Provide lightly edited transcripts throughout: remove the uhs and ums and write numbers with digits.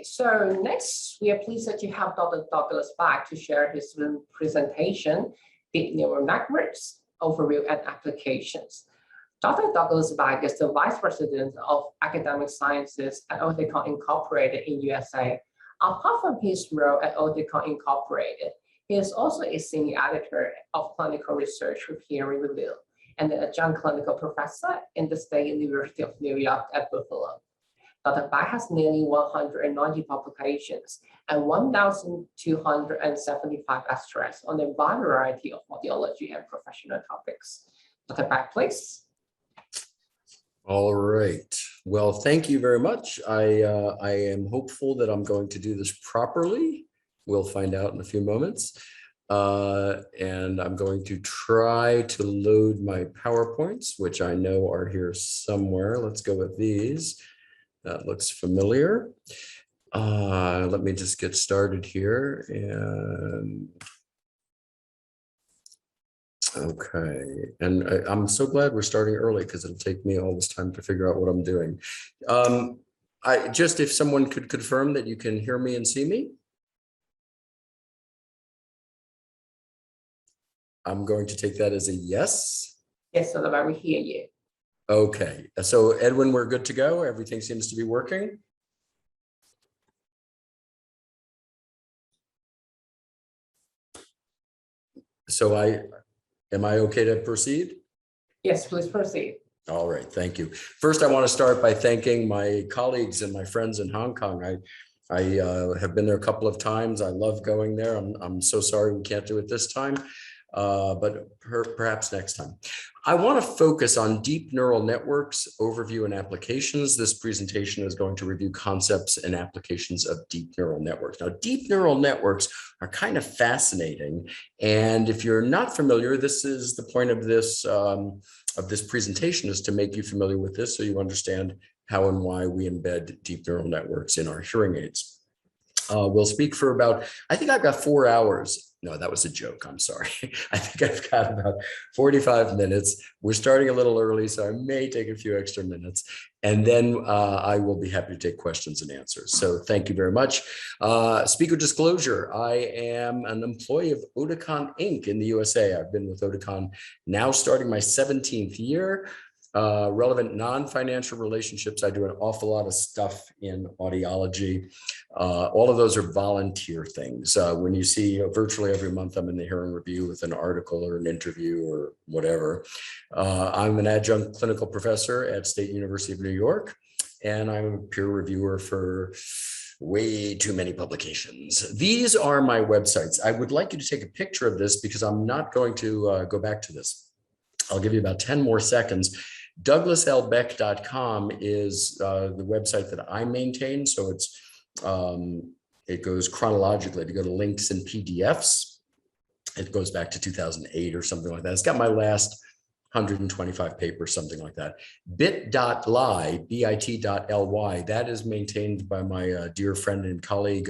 Okay, so next we are pleased that you have Dr. Douglas Beck to share his presentation, Deep Neural Networks, Overview and Applications. Dr. Douglas Beck is the Vice President of Academic Sciences at Oticon Incorporated in USA. Apart from his role at Oticon Incorporated, he is also a senior editor of clinical research with Hearing Review and an adjunct clinical professor in the State University of New York at Buffalo. Dr. Beck has nearly 190 publications and 1,275 abstracts on a wide variety of audiology and professional topics. Dr. Beck, please. All right. Well, thank you very much. I am hopeful that I'm going to do this properly. We'll find out in a few moments. And I'm going to try to load my PowerPoints, which I know are here somewhere. Let's go with these. That looks familiar. Let me just get started here. And okay, and I'm so glad we're starting early because it'll take me all this time to figure out what I'm doing. If someone could confirm that you can hear me and see me. I'm going to take that as a yes. Yes, Dr. Beck, we hear you. Okay, so Edwin, we're good to go. Everything seems to be working. So am I okay to proceed? Yes, please proceed. All right, thank you. First, I want to start by thanking my colleagues and my friends in Hong Kong. I have been there a couple of times. I love going there. I'm so sorry we can't do it this time, but perhaps next time. I want to focus on deep neural networks, overview and applications. This presentation is going to review concepts and applications of deep neural networks. Now, deep neural networks are kind of fascinating. And if you're not familiar, this is the point of this presentation, is to make you familiar with this so you understand how and why we embed deep neural networks in our hearing aids. We'll speak for about, I think I've got 4 hours. No, that was a joke. I'm sorry. I think I've got about 45 minutes. We're starting a little early, so I may take a few extra minutes. And then I will be happy to take questions and answers. So thank you very much. Speaker disclosure. I am an employee of Oticon Inc. in the USA. I've been with Oticon now starting my 17th year. Relevant non-financial relationships. I do an awful lot of stuff in audiology. All of those are volunteer things. When you see virtually every month, I'm in the Hearing Review with an article or an interview or whatever. I'm an adjunct clinical professor at State University of New York, and I'm a peer reviewer for way too many publications. These are my websites. I would like you to take a picture of this because I'm not going to go back to this. I'll give you about 10 more seconds. DouglasLBeck.com is the website that I maintain. So it goes chronologically. If you go to links and PDFs, it goes back to 2008 or something like that. It's got my last 125 papers, something like that. bit.ly, bit.ly, that is maintained by my dear friend and colleague,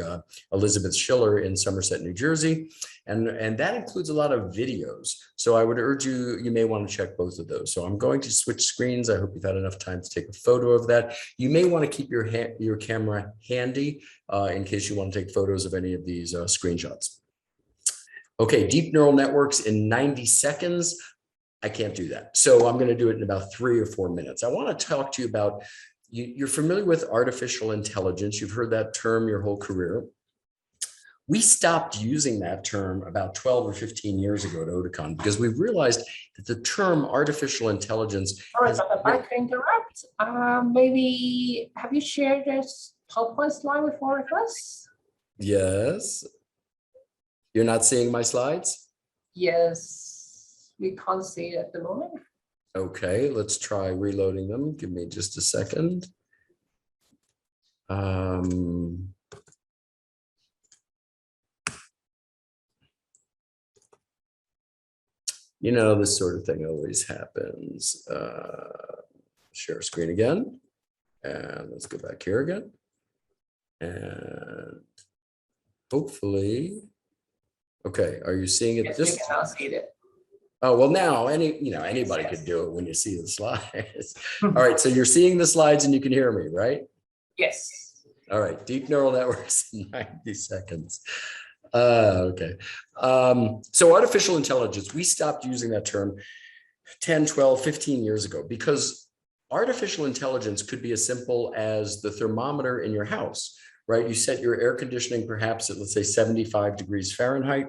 Elizabeth Schiller in Somerset, New Jersey. And that includes a lot of videos. So I would urge you, you may want to check both of those. So I'm going to switch screens. I hope you've had enough time to take a photo of that. You may want to keep your camera handy in case you want to take photos of any of these screenshots. Okay, deep neural networks in 90 seconds. I can't do that. So I'm going to do it in about 3 or 4 minutes. I want to talk to you about, you're familiar with artificial intelligence. You've heard that term your whole career. We stopped using that term about 12 or 15 years ago at Oticon because we realized that the term artificial intelligence. All right, Dr. Beck, to interrupt. Maybe have you shared this PowerPoint slide with all of us? Yes. You're not seeing my slides? Yes. We can't see it at the moment. Okay, let's try reloading them. Give me just a second. You know, this sort of thing always happens. Share screen again. And let's go back here again. And hopefully, okay, are you seeing it? Yes, this? we can now see it. Oh, well, now anybody could do it when you see the slides. All right, so you're seeing the slides and you can hear me, right? Yes. All right, deep neural networks in 90 seconds. Okay. So artificial intelligence, we stopped using that term 10, 12, 15 years ago because artificial intelligence could be as simple as the thermometer in your house, right? You set your air conditioning perhaps at, let's say, 75 degrees Fahrenheit.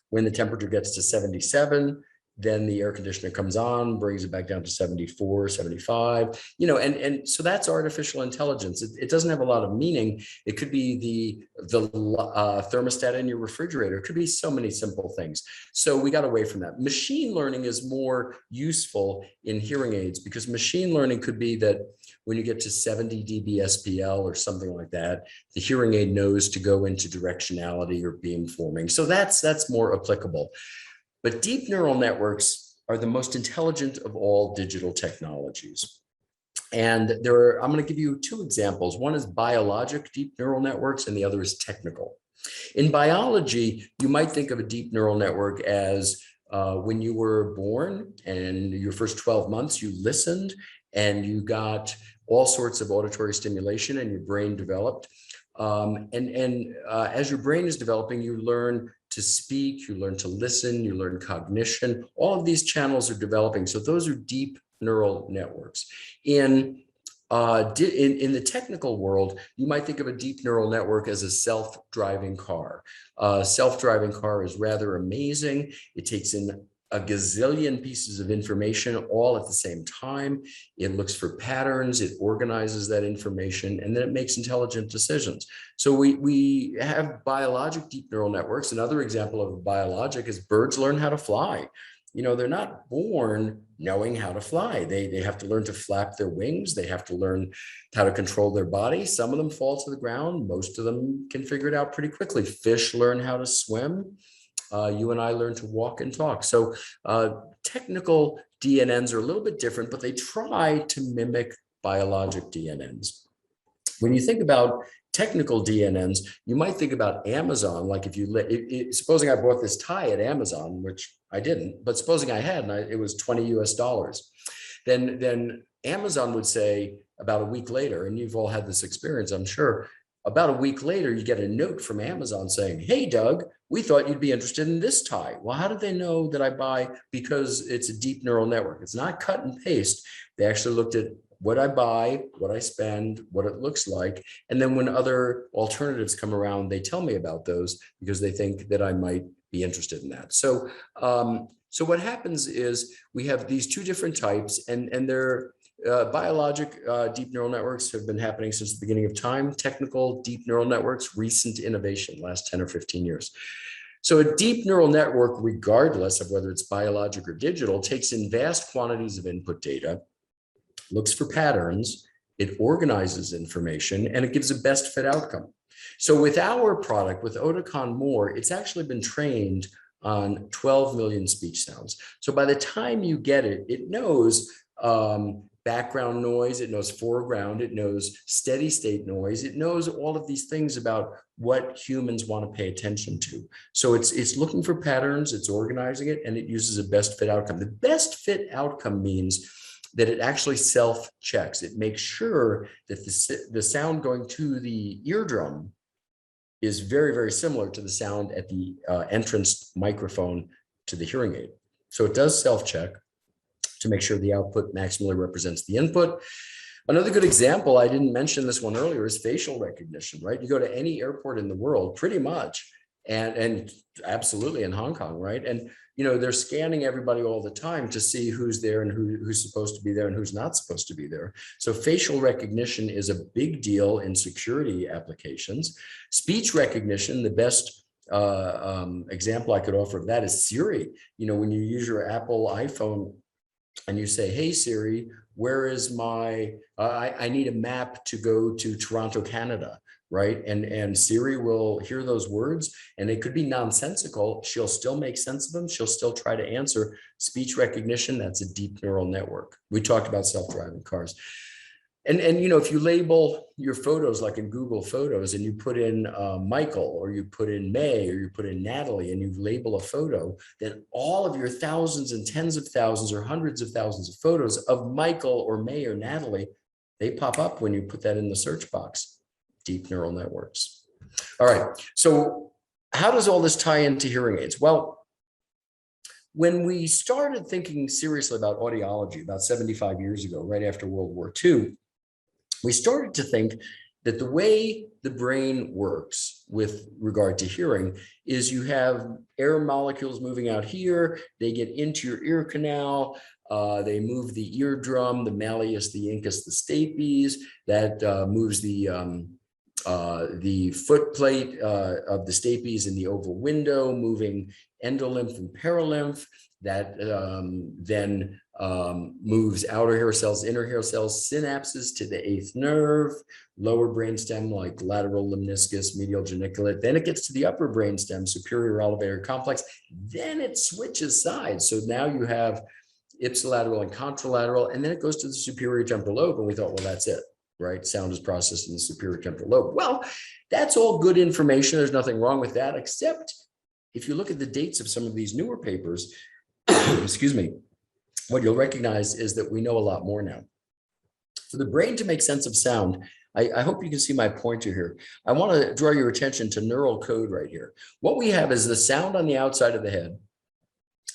When the temperature gets to 77, then the air conditioner comes on, brings it back down to 74, 75, and so that's artificial intelligence. It doesn't have a lot of meaning. It could be the thermostat in your refrigerator. It could be so many simple things. So we got away from that. Machine learning is more useful in hearing aids because machine learning could be that when you get to 70 dB SPL or something like that, the hearing aid knows to go into directionality or beamforming. So that's more applicable. But deep neural networks are the most intelligent of all digital technologies. And I'm going to give you two examples. One is biologic deep neural networks and the other is technical. In biology, you might think of a deep neural network as when you were born and your first 12 months, you listened and you got all sorts of auditory stimulation and your brain developed. As your brain is developing, you learn to speak, you learn to listen, you learn cognition. All of these channels are developing. So those are deep neural networks. In the technical world, you might think of a deep neural network as a self-driving car. Self-driving car is rather amazing. It takes in a gazillion pieces of information all at the same time. It looks for patterns, it organizes that information, and then it makes intelligent decisions. So we have biologic deep neural networks. Another example of biologic is birds learn how to fly. They're not born knowing how to fly. They have to learn to flap their wings. They have to learn how to control their body. Some of them fall to the ground. Most of them can figure it out pretty quickly. Fish learn how to swim. You and I learn to walk and talk. So technical DNNs are a little bit different, but they try to mimic biologic DNNs. When you think about technical DNNs, you might think about Amazon. Like if you, supposing I bought this tie at Amazon, which I didn't, but supposing I had, and it was $20 US, then Amazon would say about a week later, and you've all had this experience, I'm sure, about a week later, you get a note from Amazon saying, hey, Doug, we thought you'd be interested in this tie. Well, how did they know that I buy? Because it's a deep neural network. It's not cut and paste. They actually looked at what I buy, what I spend, what it looks like. And then when other alternatives come around, they tell me about those because they think that I might be interested in that. So, so what happens is we have these two different types and they're biologic deep neural networks have been happening since the beginning of time. Technical deep neural networks, recent innovation, last 10 or 15 years. So a deep neural network, regardless of whether it's biologic or digital, takes in vast quantities of input data, looks for patterns, it organizes information, and it gives a best fit outcome. So with our product, with Oticon MORE, it's actually been trained on 12 million speech sounds. So by the time you get it, it knows background noise, it knows foreground, it knows steady state noise, it knows all of these things about what humans want to pay attention to. So it's looking for patterns, it's organizing it, and it uses a best fit outcome. The best fit outcome means that it actually self-checks. It makes sure that the sound going to the eardrum is very, very similar to the sound at the entrance microphone to the hearing aid. So it does self-check to make sure the output maximally represents the input. Another good example, I didn't mention this one earlier, is facial recognition, right? You go to any airport in the world, pretty much, and absolutely in Hong Kong, right? And they're scanning everybody all the time to see who's there and who's supposed to be there and who's not supposed to be there. So facial recognition is a big deal in security applications. Speech recognition, the best example I could offer of that is Siri. When you use your Apple iPhone and you say, hey, Siri, where is my, I need a map to go to Toronto, Canada, right? And Siri will hear those words and it could be nonsensical. She'll still make sense of them. She'll still try to answer. Speech recognition, that's a deep neural network. We talked about self-driving cars. And if you label your photos like in Google Photos and you put in Michael or you put in May or you put in Natalie and you label a photo, then all of your thousands and tens of thousands or hundreds of thousands of photos of Michael or May or Natalie, they pop up when you put that in the search box. deep neural networks. All right, so how does all this tie into hearing aids? Well, when we started thinking seriously about audiology about 75 years ago, right after World War II, we started to think that the way the brain works with regard to hearing is you have air molecules moving out here, they get into your ear canal, they move the eardrum, the malleus, the incus, the stapes, that moves the foot plate of the stapes in the oval window, moving endolymph and paralymph, that then moves outer hair cells, inner hair cells, synapses to the eighth nerve, lower brainstem like lateral lemniscus, medial geniculate. Then it gets to the upper brainstem, superior elevator complex. Then it switches sides. So now you have ipsilateral and contralateral, and then it goes to the superior temporal lobe. And we thought, well, that's it, right? Sound is processed in the superior temporal lobe. Well, that's all good information. There's nothing wrong with that, except if you look at the dates of some of these newer papers, excuse me, what you'll recognize is that we know a lot more now. For the brain to make sense of sound, I hope you can see my pointer here. I want to draw your attention to neural code right here. What we have is the sound on the outside of the head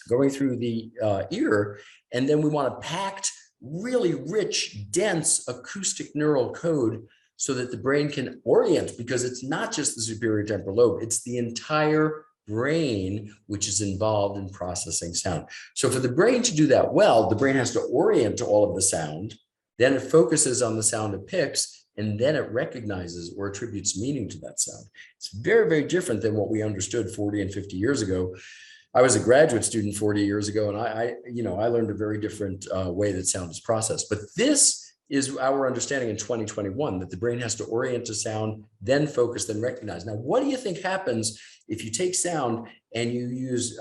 going through the ear, and then we want a packed, really rich, dense acoustic neural code so that the brain can orient, because it's not just the superior temporal lobe, it's the entire brain which is involved in processing sound. So for the brain to do that well, the brain has to orient to all of the sound, then it focuses on the sound it picks, and then it recognizes or attributes meaning to that sound. It's very, very different than what we understood 40 and 50 years ago. I was a graduate student 40 years ago, and I learned a very different way that sound is processed. But this is our understanding in 2021, that the brain has to orient to sound, then focus, then recognize. Now, what do you think happens if you take sound and you use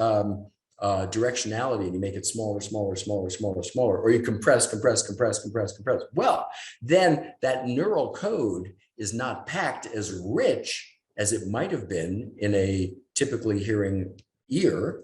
directionality and you make it smaller, smaller, smaller, smaller, smaller, or you compress, compress, compress, compress, compress? Well, then that neural code is not packed as rich as it might have been in a typically hearing ear.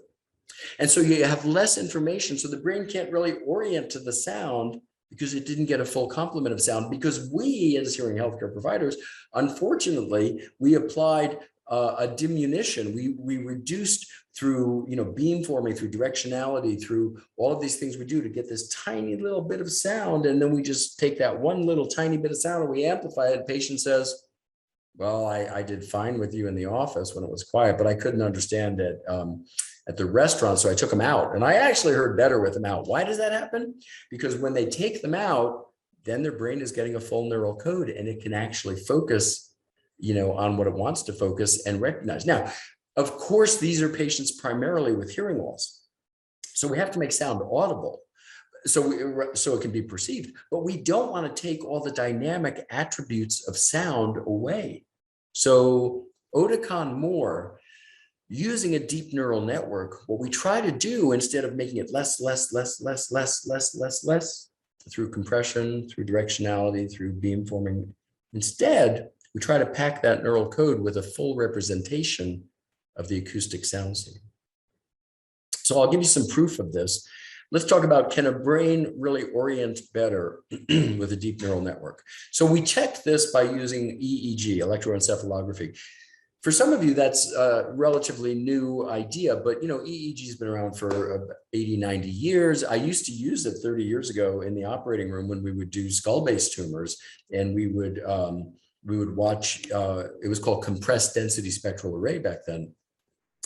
And so you have less information. So the brain can't really orient to the sound because it didn't get a full complement of sound, because we as hearing healthcare providers, unfortunately, we applied a diminution. We reduced through beamforming, through directionality, through all of these things we do to get this tiny little bit of sound. And then we just take that one little tiny bit of sound and we amplify it. The patient says, well, I did fine with you in the office when it was quiet, but I couldn't understand it at the restaurant, so I took them out. And I actually heard better with them out. Why does that happen? Because when they take them out, then their brain is getting a full neural code, and it can actually focus, on what it wants to focus and recognize. Now, of course, these are patients primarily with hearing loss. So we have to make sound audible, so it can be perceived, but we don't want to take all the dynamic attributes of sound away. So Oticon MORE, using a deep neural network, what we try to do, instead of making it less through compression, through directionality, through beamforming, instead, we try to pack that neural code with a full representation of the acoustic sound scene. So I'll give you some proof of this. Let's talk about, can a brain really orient better with a deep neural network? So we checked this by using EEG, electroencephalography. For some of you, that's a relatively new idea, but EEG has been around for 80, 90 years. I used to use it 30 years ago in the operating room when we would do skull-based tumors, and we would watch, it was called compressed density spectral array back then.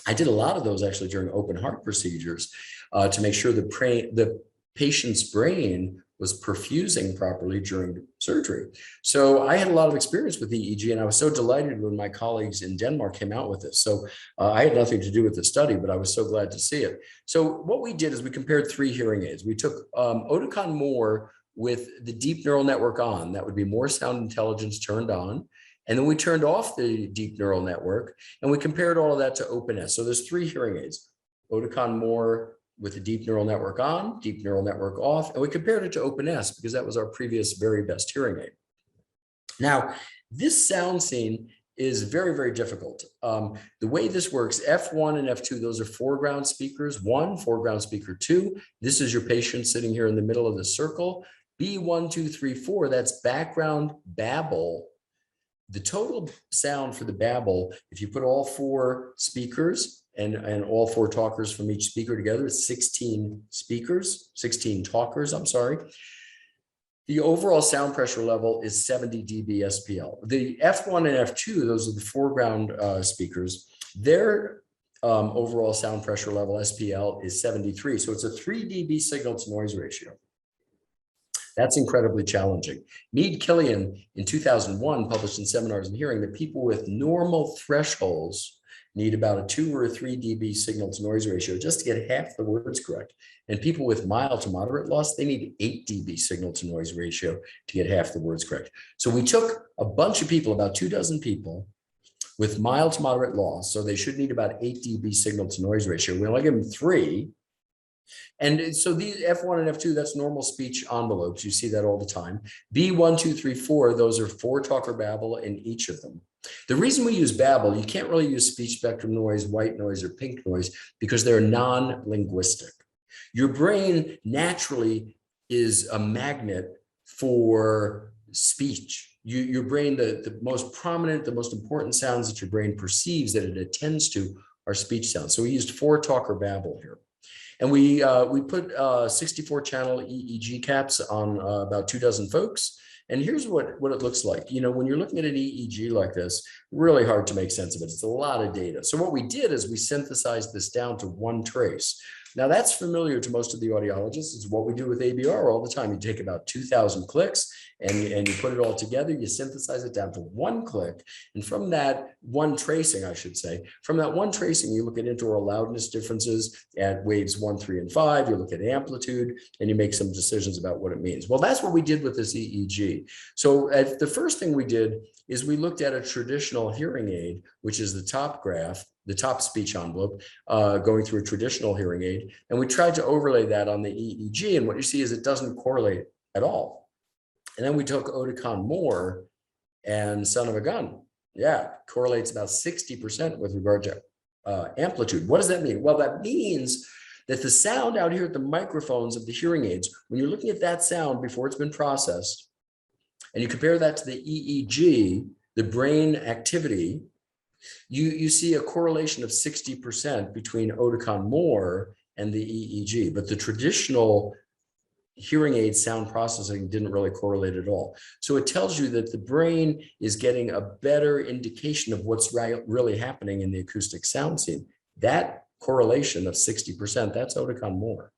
I did a lot of those actually during open heart procedures to make sure the patient's brain was perfusing properly during surgery. So I had a lot of experience with EEG, and I was so delighted when my colleagues in Denmark came out with this. So I had nothing to do with the study, but I was so glad to see it. So what we did is we compared 3 hearing aids. We took Oticon MORE with the deep neural network on. That would be more sound intelligence turned on. And then we turned off the deep neural network, and we compared all of that to openness. So there's 3 hearing aids: Oticon MORE with the deep neural network on, deep neural network off, and we compared it to openness because that was our previous very best hearing aid. Now, this sound scene is very, very difficult. The way this works, F1 and F2, those are foreground speakers. 1, foreground speaker 2. This is your patient sitting here in the middle of the circle. B1, 2, 3, 4, that's background babble. the total sound for the babble, if you put all four speakers and all four talkers from each speaker together, it's 16 speakers, 16 talkers, I'm sorry. The overall sound pressure level is 70 dB SPL. The F1 and F2, those are the foreground speakers, their overall sound pressure level SPL is 73. So it's a 3 dB signal to noise ratio. That's incredibly challenging. Mead-Killian in 2001 published in Seminars in Hearing that people with normal thresholds need about a 2 or a 3 dB signal to noise ratio just to get half the words correct. And people with mild to moderate loss, they need 8 dB signal to noise ratio to get half the words correct. So we took a bunch of people, about 24 people with mild to moderate loss. So they should need about 8 dB signal to noise ratio. We only give them 3. And so these F1 and F2, that's normal speech envelopes. You see that all the time. B1, 2, 3, 4, those are 4 talk or babble in each of them. The reason we use babble, you can't really use speech spectrum noise, white noise, or pink noise because they're non-linguistic. Your brain naturally is a magnet for speech. Your brain, the most prominent, the most important sounds that your brain perceives that it attends to are speech sounds. So we used 4 talk or babble here. And we put 64 channel EEG caps on about 24 folks. And here's what it looks like. You know, when you're looking at an EEG like this, really hard to make sense of it. It's a lot of data. So what we did is we synthesized this down to 1 trace. Now that's familiar to most of the audiologists. It's what we do with ABR all the time. You take about 2,000 clicks and you put it all together, you synthesize it down to 1 click. And from that 1 tracing, I should say, from that 1 tracing, you look at interoral loudness differences at waves 1, 3, and 5, you look at amplitude, and you make some decisions about what it means. Well, that's what we did with this EEG. So the first thing we did is we looked at a traditional hearing aid, which is the top graph, the top speech envelope, going through a traditional hearing aid. And we tried to overlay that on the EEG. And what you see is it doesn't correlate at all. And then we took Oticon MORE and son of a gun. Yeah, correlates about 60% with regard to amplitude. What does that mean? Well, that means that the sound out here at the microphones of the hearing aids, when you're looking at that sound before it's been processed, and you compare that to the EEG, the brain activity, you see a correlation of 60% between Oticon MORE and the EEG, but the traditional hearing aid sound processing didn't really correlate at all. So it tells you that the brain is getting a better indication of what's really happening in the acoustic sound scene. That correlation of 60%, that's Oticon MORE.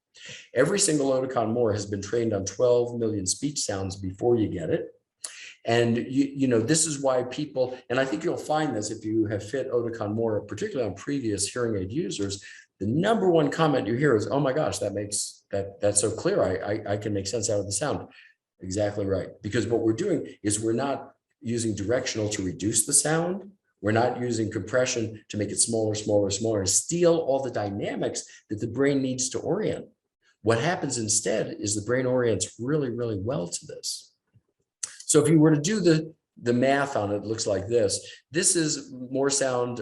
Every single Oticon MORE has been trained on 12 million speech sounds before you get it. And you know, this is why people, and I think you'll find this if you have fit Oticon MORE, particularly on previous hearing aid users, the #1 comment you hear is, oh my gosh, that's so clear. I can make sense out of the sound. Exactly right. Because what we're doing is we're not using directional to reduce the sound. We're not using compression to make it smaller, smaller, smaller, steal all the dynamics that the brain needs to orient. What happens instead is the brain orients really, really well to this. So if you were to do the math on it, it looks like this. This is more sound.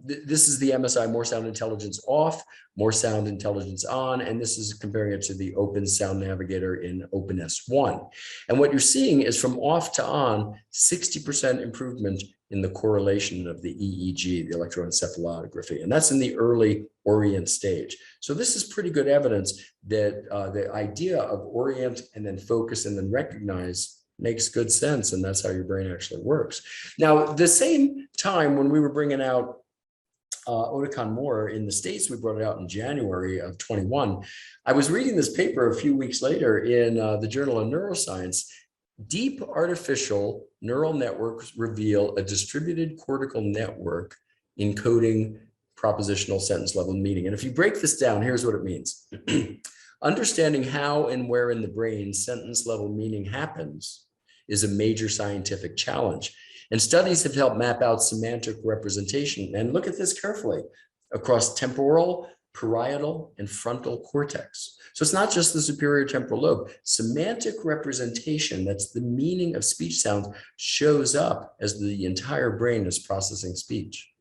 This is the MSI more sound intelligence off, more sound intelligence on, and this is comparing it to the Open Sound Navigator in OpenS1. And what you're seeing is from off to on, 60% improvement in the correlation of the EEG, the electroencephalography, and that's in the early orient stage. So this is pretty good evidence that the idea of orient and then focus and then recognize makes good sense, and that's how your brain actually works. Now, the same time when we were bringing out Oticon MORE in the States, we brought it out in January of 21. I was reading this paper a few weeks later in the Journal of Neuroscience. Deep artificial neural networks reveal a distributed cortical network encoding propositional sentence level meaning. And if you break this down, here's what it means. Understanding how and where in the brain sentence level meaning happens is a major scientific challenge. And studies have helped map out semantic representation. And look at this carefully across temporal, parietal, and frontal cortex. So it's not just the superior temporal lobe. Semantic representation, that's the meaning of speech sounds, shows up as the entire brain is processing speech.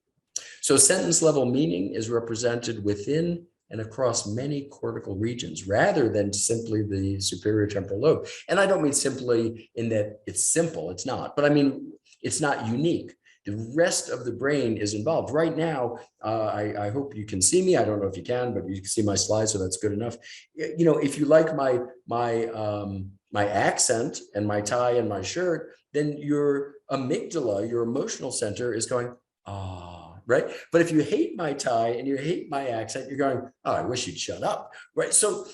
So sentence level meaning is represented within and across many cortical regions rather than simply the superior temporal lobe. And I don't mean simply in that it's simple, it's not, but I mean, It's not unique. The rest of the brain is involved. Right now, I hope you can see me. I don't know if you can, but you can see my slides, so that's good enough. You know, if you like my accent and my tie and my shirt, then your amygdala, your emotional center, is going, ah, right? But if you hate my tie and you hate my accent, you're going, oh, I wish you'd shut up, right? So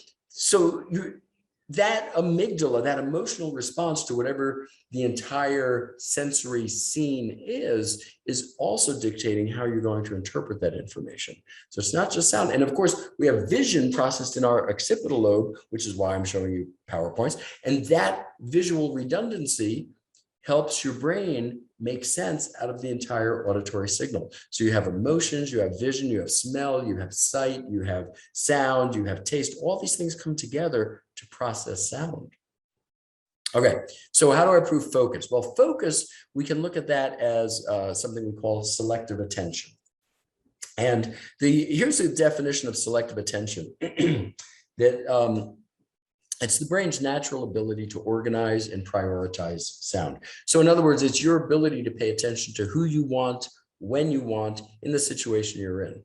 that amygdala, that emotional response to whatever the entire sensory scene is also dictating how you're going to interpret that information. So it's not just sound. And of course, we have vision processed in our occipital lobe, which is why I'm showing you PowerPoints. And that visual redundancy helps your brain make sense out of the entire auditory signal. So you have emotions, you have vision, you have smell, you have sight, you have sound, you have taste. All these things come together to process sound. Okay, so how do I prove focus? Well, focus, we can look at that as something we call selective attention. And here's a definition of selective attention that it's the brain's natural ability to organize and prioritize sound. So in other words, it's your ability to pay attention to who you want, when you want, in the situation you're in.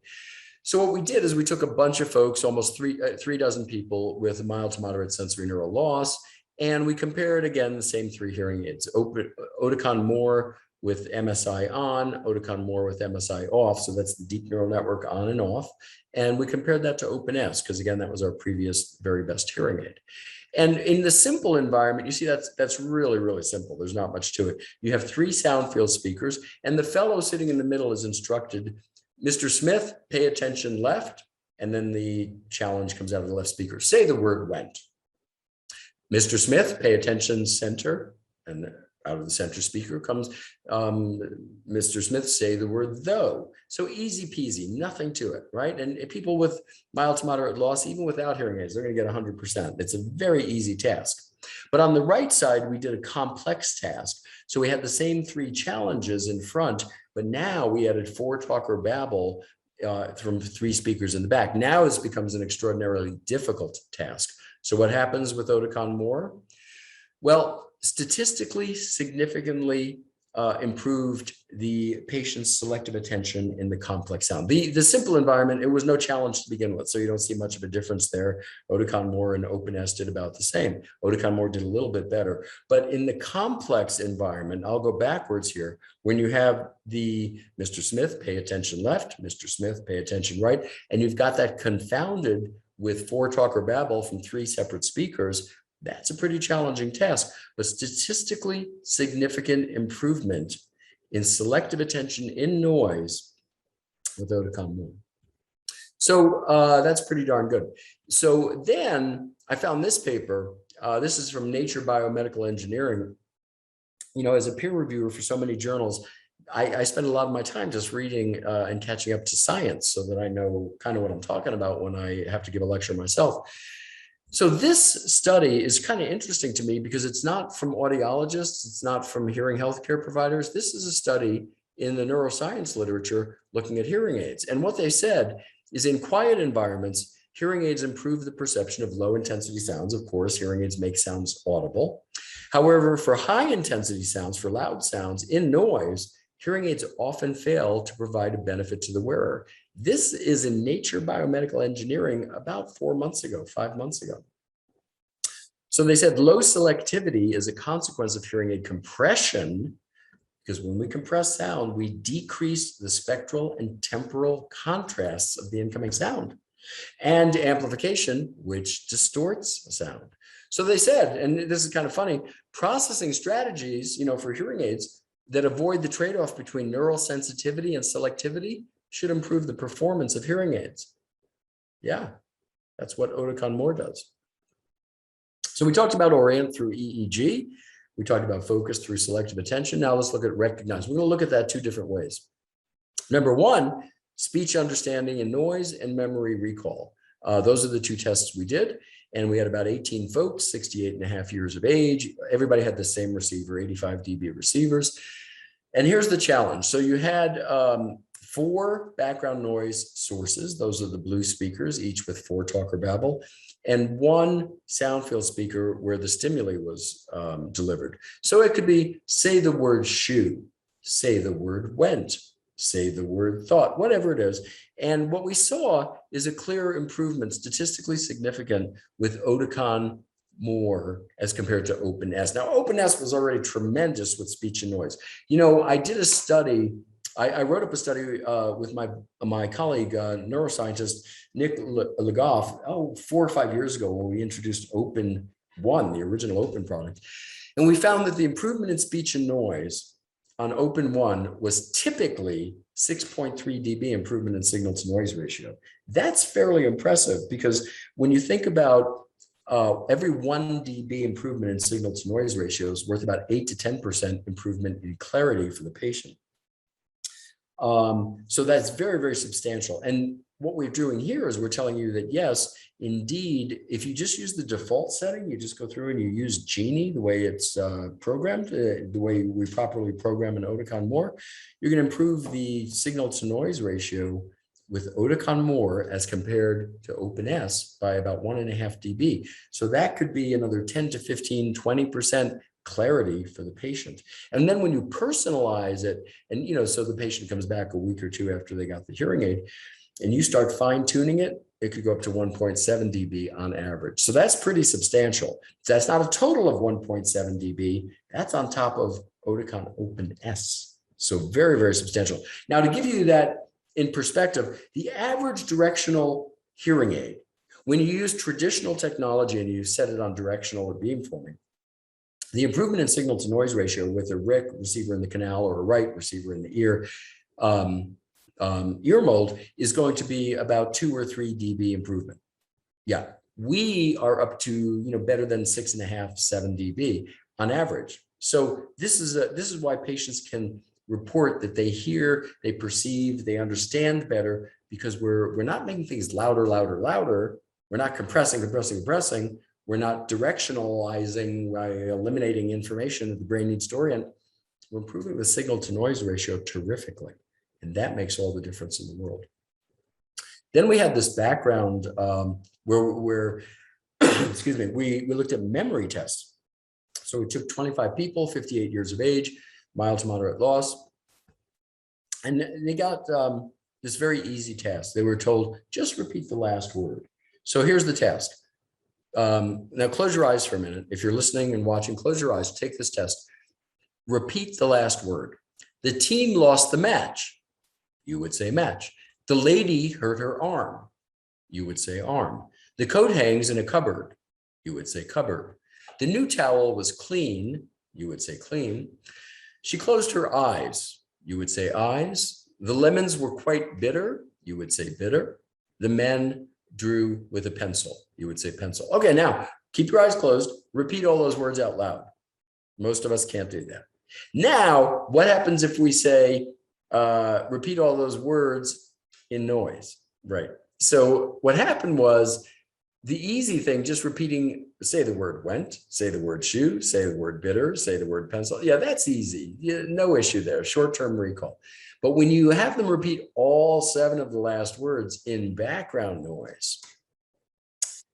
So what we did is we took a bunch of folks, almost three dozen people with mild to moderate sensory neural loss, and we compared again the same 3 hearing aids, Oticon MORE with MSI on, Oticon MORE with MSI off. So that's the deep neural network on and off. And we compared that to OpenS, because again, that was our previous very best hearing aid. And in the simple environment, you see that's really, really simple. There's not much to it. You have 3 sound field speakers, and the fellow sitting in the middle is instructed, Mr. Smith, pay attention left. And then the challenge comes out of the left speaker. Say the word went. Mr. Smith, pay attention center. And out of the center speaker comes Mr. Smith, say the word though. So easy peasy, nothing to it, right? And people with mild to moderate loss, even without hearing aids, they're going to get 100%. It's a very easy task. But on the right side, we did a complex task. So we had the same 3 challenges in front, but now we added 4 talk or babble from 3 speakers in the back. Now this becomes an extraordinarily difficult task. So what happens with Oticon MORE? Well, statistically significantly improved the patient's selective attention in the complex sound. The simple environment, it was no challenge to begin with, so you don't see much of a difference there. Oticon MORE and OpenS did about the same. Oticon MORE did a little bit better. But in the complex environment, I'll go backwards here, when you have the Mr. Smith, pay attention left, Mr. Smith, pay attention right, and you've got that confounded with 4 talk or babble from 3 separate speakers, that's a pretty challenging task, but statistically significant improvement in selective attention in noise with Oticon MORE. So that's pretty darn good. So then I found this paper. This is from Nature Biomedical Engineering. You know, as a peer reviewer for so many journals, I spend a lot of my time just reading and catching up to science so that I know kind of what I'm talking about when I have to give a lecture myself. So this study is kind of interesting to me because it's not from audiologists, it's not from hearing healthcare providers. This is a study in the neuroscience literature looking at hearing aids. And what they said is in quiet environments, hearing aids improve the perception of low intensity sounds. Of course, hearing aids make sounds audible. However, for high intensity sounds, for loud sounds in noise, hearing aids often fail to provide a benefit to the wearer. This is in Nature Biomedical Engineering about 4 months ago, 5 months ago. So they said low selectivity is a consequence of hearing aid compression, because when we compress sound, we decrease the spectral and temporal contrasts of the incoming sound, and amplification, which distorts sound. So they said, and this is kind of funny, processing strategies, you know, for hearing aids that avoid the trade-off between neural sensitivity and selectivity should improve the performance of hearing aids. Yeah, that's what Oticon MORE does. So we talked about orient through EEG. We talked about focus through selective attention. Now let's look at recognize. We're going to look at that 2 different ways. Number 1, speech understanding and noise, and memory recall. Those are the 2 tests we did. And we had about 18 folks, 68.5 years of age. Everybody had the same receiver, 85 dB receivers. And here's the challenge. So you had 4 background noise sources. Those are the blue speakers, each with 4 talk or babble, and 1 sound field speaker where the stimuli was delivered. So it could be, say the word shoe. say the word went, say the word thought, whatever it is. And what we saw is a clear improvement, statistically significant, with Oticon MORE as compared to OpenS. Now, OpenS was already tremendous with speech and noise. You know, I did a study. I wrote up a study with my colleague, neuroscientist Nick Legoff, 4 or 5 years ago when we introduced Open One, the original Open product. And we found that the improvement in speech and noise on Open One was typically 6.3 dB improvement in signal to noise ratio. That's fairly impressive because when you think about every 1 dB improvement in signal to noise ratio is worth about 8 to 10% improvement in clarity for the patient. So that's very, very substantial. And what we're doing here is we're telling you that, yes, indeed, if you just use the default setting, you just go through and you use Genie the way it's programmed, the way we properly program an Oticon MORE, you're going to improve the signal to noise ratio with Oticon MORE as compared to OpenS by about 1.5 dB. So that could be another 10 to 15, 20% clarity for the patient. And then when you personalize it, and so the patient comes back a week or two after they got the hearing aid, and you start fine tuning it, it could go up to 1.7 dB on average. So that's pretty substantial. That's not a total of 1.7 dB. That's on top of Oticon OpenS. So very, very substantial. Now, to give you that in perspective, the average directional hearing aid, when you use traditional technology and you set it on directional or beamforming, the improvement in signal to noise ratio with a RIC receiver in the canal or a right receiver in the ear, ear mold is going to be about 2 or 3 dB improvement. Yeah, we are up to better than 6.5, 7 dB on average. So this is why patients can report that they hear, they perceive, they understand better, because we're not making things louder, louder, louder. We're not compressing, compressing, compressing. We're not directionalizing by eliminating information that the brain needs to orient. We're improving the signal to noise ratio terrifically. And that makes all the difference in the world. Then we had this background where excuse me, we looked at memory tests. So we took 25 people, 58 years of age, mild to moderate loss. And they got this very easy task. They were told, just repeat the last word. So here's the task. Now close your eyes for a minute. If you're listening and watching, close your eyes, take this test. Repeat the last word. The team lost the match. You would say match. The lady hurt her arm. You would say arm. The coat hangs in a cupboard. You would say cupboard. The new towel was clean. You would say clean. She closed her eyes. You would say eyes. The lemons were quite bitter. You would say bitter. The men drew with a pencil. You would say pencil. Okay, now keep your eyes closed. Repeat all those words out loud. Most of us can't do that. Now, what happens if we say, repeat all those words in noise? Right. So what happened was the easy thing, just repeating, say the word went, say the word shoe, say the word bitter, say the word pencil. Yeah, that's easy. Yeah, no issue there. Short-term recall. But when you have them repeat all 7 of the last words in background noise,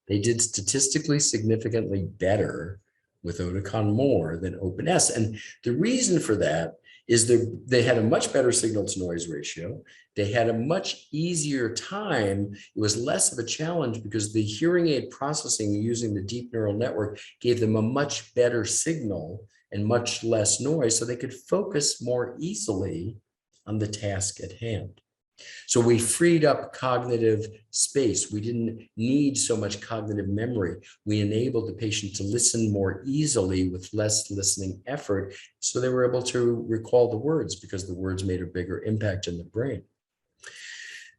they did statistically significantly better with Oticon MORE than OpenS. And the reason for that is they had a much better signal to noise ratio. They had a much easier time. It was less of a challenge because the hearing aid processing using the deep neural network gave them a much better signal and much less noise, so they could focus more easily on the task at hand. So we freed up cognitive space. We didn't need so much cognitive memory. We enabled the patient to listen more easily with less listening effort. So they were able to recall the words because the words made a bigger impact in the brain.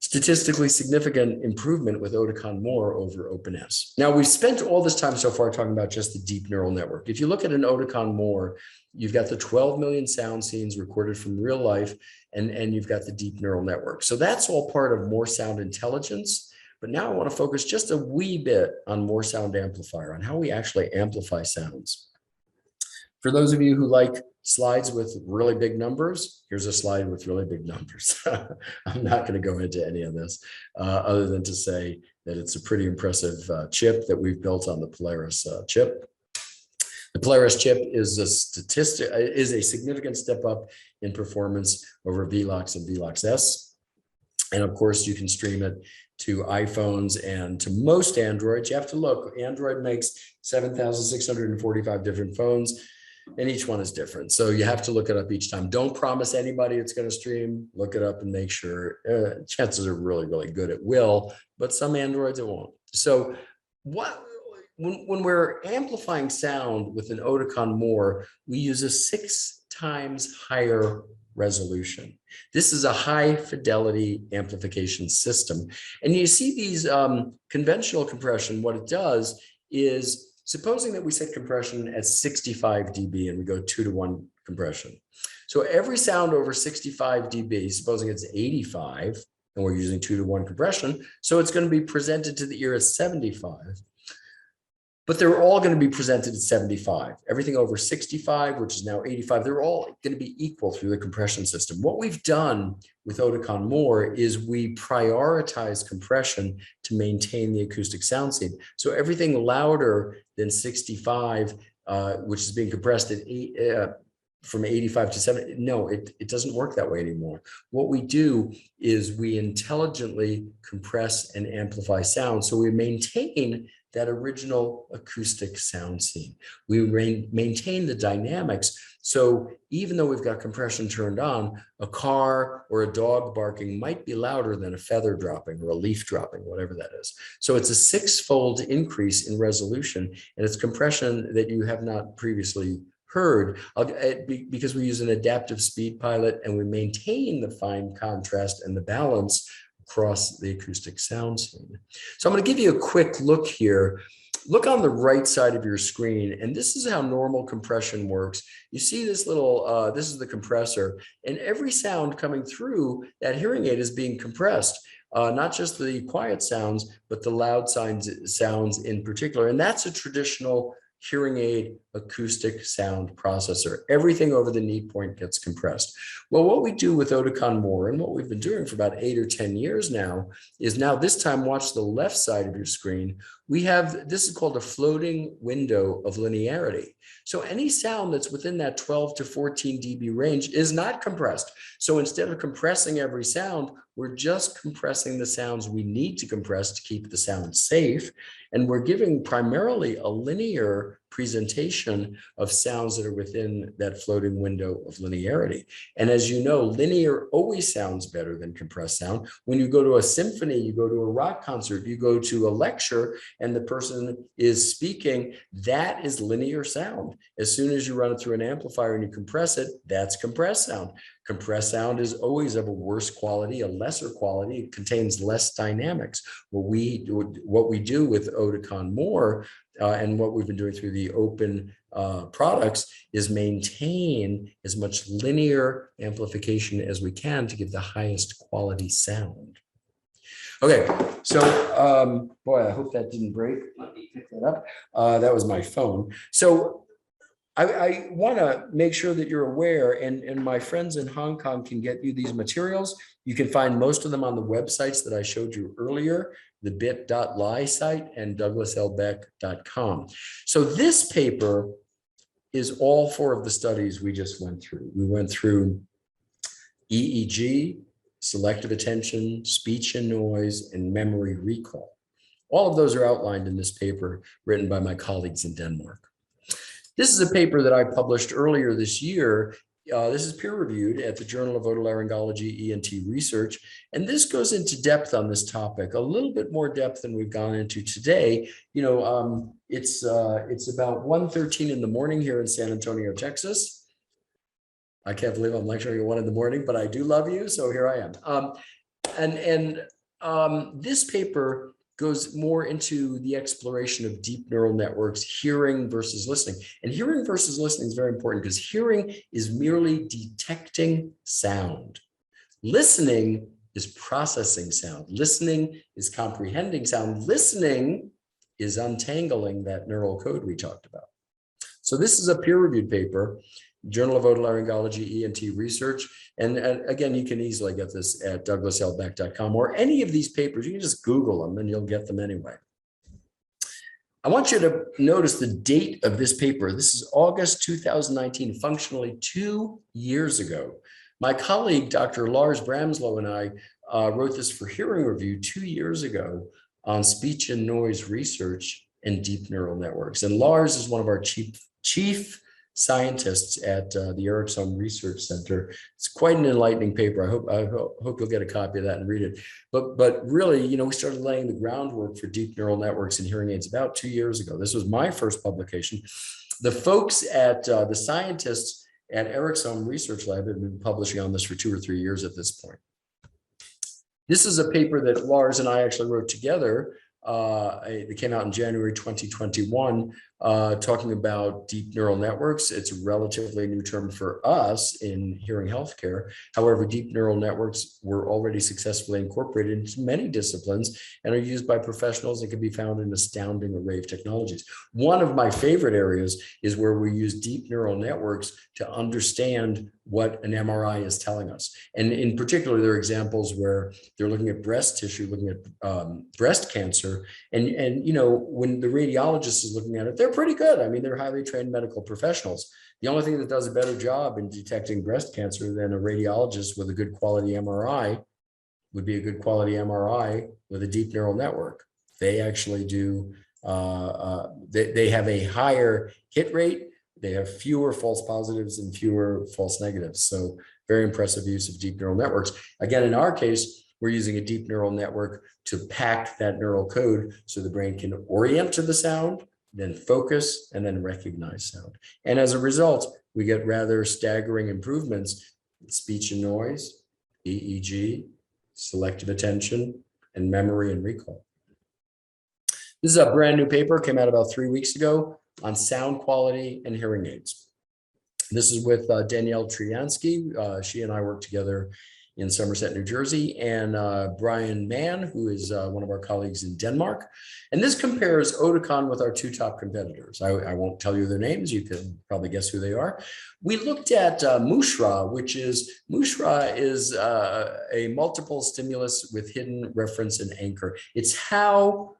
Statistically significant improvement with Oticon MORE over OpenS. Now, we've spent all this time so far talking about just the deep neural network. If you look at an Oticon MORE, you've got the 12 million sound scenes recorded from real life, and you've got the deep neural network. So that's all part of more sound intelligence. But now I want to focus just a wee bit on more sound amplifier, on how we actually amplify sounds. For those of you who like slides with really big numbers, here's a slide with really big numbers. I'm not going to go into any of this other than to say that it's a pretty impressive chip that we've built on the Polaris chip. The PolarisTM is a significant step up in performance over VLOX and VLOX-S. And of course, you can stream it to iPhones and to most Androids. You have to look, Android makes 7,645 different phones, and each one is different. So you have to look it up each time. Don't promise anybody it's going to stream. Look it up and make sure. Chances are really, really good it will, but some Androids it won't. So when we're amplifying sound with an Oticon MORE, we use a 6 times higher resolution. This is a high fidelity amplification system. And you see these conventional compression, what it does is, supposing that we set compression at 65 dB and we go 2-to-1 compression. So every sound over 65 dB, supposing it's 85, and we're using 2-to-1 compression, so it's going to be presented to the ear at 75. But they're all going to be presented at 75. Everything over 65, which is now 85, they're all going to be equal through the compression system. What we've done with Oticon MORE is we prioritize compression to maintain the acoustic sound scene. So everything louder than 65, which is being compressed at from 85 to 70, no, it doesn't work that way anymore. What we do is we intelligently compress and amplify sound. So we maintain that original acoustic sound scene. We maintain the dynamics. So even though we've got compression turned on, a car or a dog barking might be louder than a feather dropping or a leaf dropping, whatever that is. So it's a 6-fold increase in resolution, and it's compression that you have not previously heard, because we use an adaptive speed pilot and we maintain the fine contrast and the balance across the acoustic sound scene. So I'm going to give you a quick look here. Look on the right side of your screen, and this is how normal compression works. You see this little, this is the compressor, and every sound coming through that hearing aid is being compressed. Not just the quiet sounds, but the loud sounds in particular. And that's a traditional hearing aid acoustic sound processor. Everything over the knee point gets compressed. Well, what we do with Oticon MORE, and what we've been doing for about 8 or 10 years now, is now this time watch the left side of your screen. We have, this is called a floating window of linearity. So any sound that's within that 12 to 14 dB range is not compressed. So instead of compressing every sound, we're just compressing the sounds we need to compress to keep the sound safe. And we're giving primarily a linear presentation of sounds that are within that floating window of linearity. And as you know, linear always sounds better than compressed sound. When you go to a symphony, you go to a rock concert, you go to a lecture, and the person is speaking, that is linear sound. As soon as you run it through an amplifier and you compress it, that's compressed sound. Compressed sound is always of a worse quality, a lesser quality. It contains less dynamics. What we do with Oticon MORE and what we've been doing through the open products is maintain as much linear amplification as we can to give the highest quality sound. Okay, so boy, I hope that didn't break. Let me pick that up. That was my phone. So I want to make sure that you're aware, and my friends in Hong Kong can get you these materials. You can find most of them on the websites that I showed you earlier, the bit.ly site and douglaslbeck.com. So this paper is all 4 of the studies we just went through. We went through EEG, selective attention, speech and noise, and memory recall. All of those are outlined in this paper written by my colleagues in Denmark. This is a paper that I published earlier this year. This is peer-reviewed at the Journal of Otolaryngology ENT Research, and this goes into depth on this topic, a little bit more depth than we've gone into today. You know, it's about 1:13 in the morning here in San Antonio, Texas. I can't believe I'm lecturing at 1 in the morning, but I do love you, so here I am. This paper goes more into the exploration of deep neural networks, hearing versus listening. And hearing versus listening is very important because hearing is merely detecting sound. Listening is processing sound. Listening is comprehending sound. Listening is untangling that neural code we talked about. So this is a peer-reviewed paper, Journal of Otolaryngology ENT Research. And again, you can easily get this at douglaslbeck.com or any of these papers. You can just Google them and you'll get them anyway. I want you to notice the date of this paper. This is August 2019, functionally 2 years ago. My colleague, Dr. Lars Bramslow, and I wrote this for hearing review 2 years ago on speech and noise research and deep neural networks. And Lars is one of our chief scientists at the Armstrong Research Center. It's quite an enlightening paper. I hope you'll get a copy of that and read it. But really, you know, we started laying the groundwork for deep neural networks and hearing aids about 2 years ago. This was my first publication. The folks at the scientists at Armstrong Research Lab have been publishing on this for 2 or 3 years at this point. This is a paper that Lars and I actually wrote together. It came out in January 2021, talking about deep neural networks. It's a relatively new term for us in hearing healthcare. However, deep neural networks were already successfully incorporated into many disciplines and are used by professionals and can be found in an astounding array of technologies. One of my favorite areas is where we use deep neural networks to understand what an MRI is telling us. And in particular, there are examples where they're looking at breast tissue, looking at breast cancer. And you know, when the radiologist is looking at it, they're pretty good. I mean, they're highly trained medical professionals. The only thing that does a better job in detecting breast cancer than a radiologist with a good quality MRI would be a good quality MRI with a deep neural network. They actually do, they have a higher hit rate. They have fewer false positives and fewer false negatives. So very impressive use of deep neural networks. Again, in our case, we're using a deep neural network to pack that neural code so the brain can orient to the sound, then focus, and then recognize sound. And as a result, we get rather staggering improvements in speech and noise, EEG, selective attention, and memory and recall. This is a brand new paper, came out about 3 weeks ago on sound quality and hearing aids. This is with Danielle Triansky. She and I work together in Somerset, New Jersey, and Brian Mann, who is one of our colleagues in Denmark. And this compares Oticon with our 2 top competitors. I won't tell you their names. You can probably guess who they are. We looked at Mushra, which is a multiple stimulus with hidden reference and anchor. It's how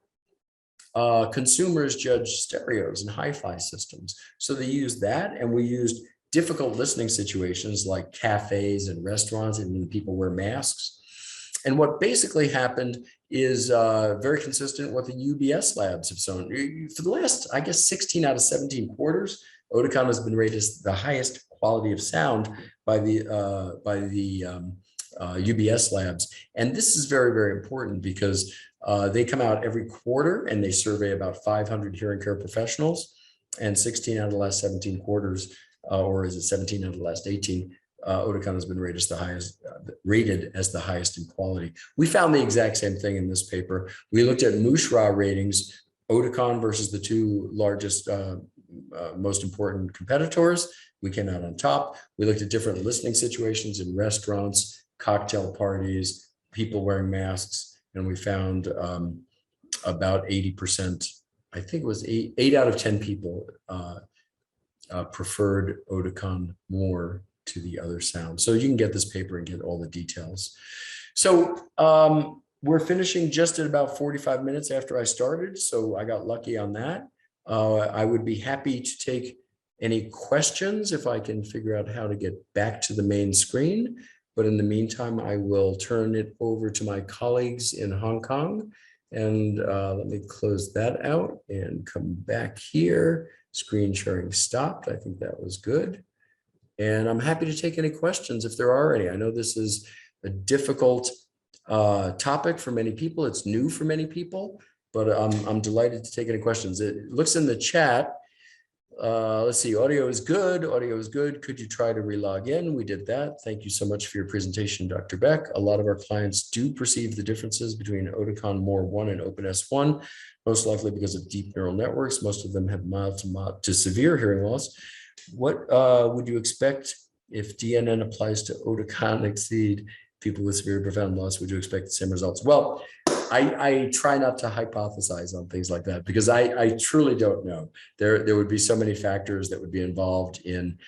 consumers judge stereos and hi-fi systems. So they used that, and we used difficult listening situations like cafes and restaurants, and when people wear masks. And what basically happened is very consistent with the UBS labs have shown. For the last, I guess, 16 out of 17 quarters, Oticon has been rated as the highest quality of sound by the UBS labs. And this is very, very important because they come out every quarter and they survey about 500 hearing care professionals, and 16 out of the last 17 quarters, or is it 17 out of the last 18, Oticon has been rated as the highest in quality. We found the exact same thing in this paper. We looked at Mushra ratings, Oticon versus the 2 largest, most important competitors. We came out on top. We looked at different listening situations in restaurants, cocktail parties, people wearing masks, and we found about 80%, I think it was 8 out of 10 people preferred Oticon MORE to the other sound. So you can get this paper and get all the details. So we're finishing just at about 45 minutes after I started, so I got lucky on that. I would be happy to take any questions if I can figure out how to get back to the main screen. But in the meantime, I will turn it over to my colleagues in Hong Kong. And let me close that out and come back here. Screen sharing stopped. I think that was good. And I'm happy to take any questions if there are any. I know this is a difficult topic for many people. It's new for many people, but I'm delighted to take any questions. It looks in the chat. Let's see, audio is good. Audio is good. Could you try to relog in? We did that. Thank you so much for your presentation, Dr. Beck. A lot of our clients do perceive the differences between Oticon MORE 1 and OpenS1, most likely because of deep neural networks. Most of them have mild to severe hearing loss. What would you expect if DNN applies to Oticon exceed people with severe profound loss? Would you expect the same results? Well, I try not to hypothesize on things like that because I truly don't know. There would be so many factors that would be involved in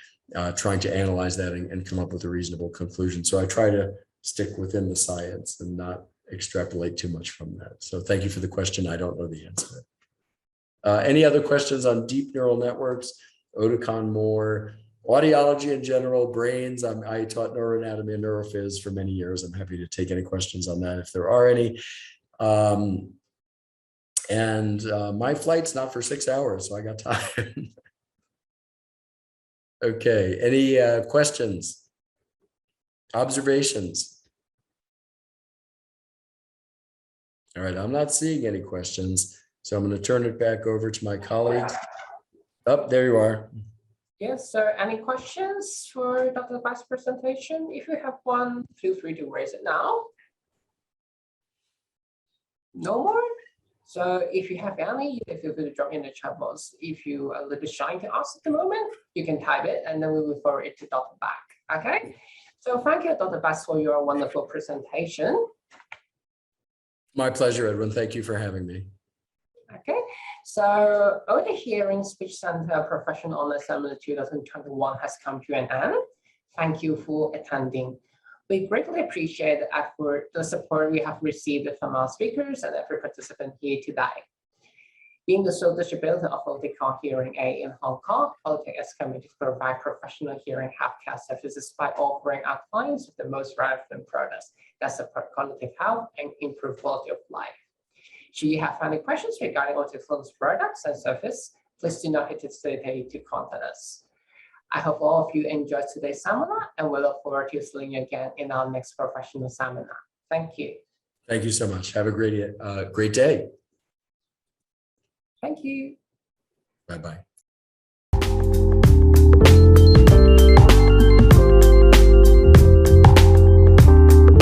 trying to analyze that and come up with a reasonable conclusion. So I try to stick within the science and not extrapolate too much from that. So thank you for the question. I don't know the answer. Any other questions on deep neural networks, Oticon MORE, audiology in general, brains? I taught neuroanatomy and neurophys for many years. I'm happy to take any questions on that if there are any. My flight's not for 6 hours, so I got time. Okay, any questions, observations? All right, I'm not seeing any questions, so I'm going to turn it back over to my colleagues. Oh, there you are. Yes, sir. Any questions for Dr. Beck's presentation? If you have one, feel free to raise it now. No more? So if you have any, you can feel free to drop in the chat box. If you are a little bit shy to ask at the moment, you can type it and then we will forward it to Dr. Beck. Okay? So thank you, Dr. Beck, for your wonderful presentation. My pleasure, Edwin. Thank you for having me. Okay, so Au.D Hearing Speech Center Professional Honor Ceremony 2021 has come to an end. Thank you for attending. We greatly appreciate the effort, the support we have received from our speakers and every participant here today. Being the sole distributor of Oticon Hearing Aid in Hong Kong, Otic is committed to provide professional hearing healthcare services by offering our clients with the most relevant products that support cognitive health and improve quality of life. Should you have any questions regarding Otic's products and service, please do not hesitate to contact us. I hope all of you enjoyed today's seminar and we look forward to seeing you again in our next professional seminar. Thank you. Thank you so much. Have a great day. Thank you. Bye-bye.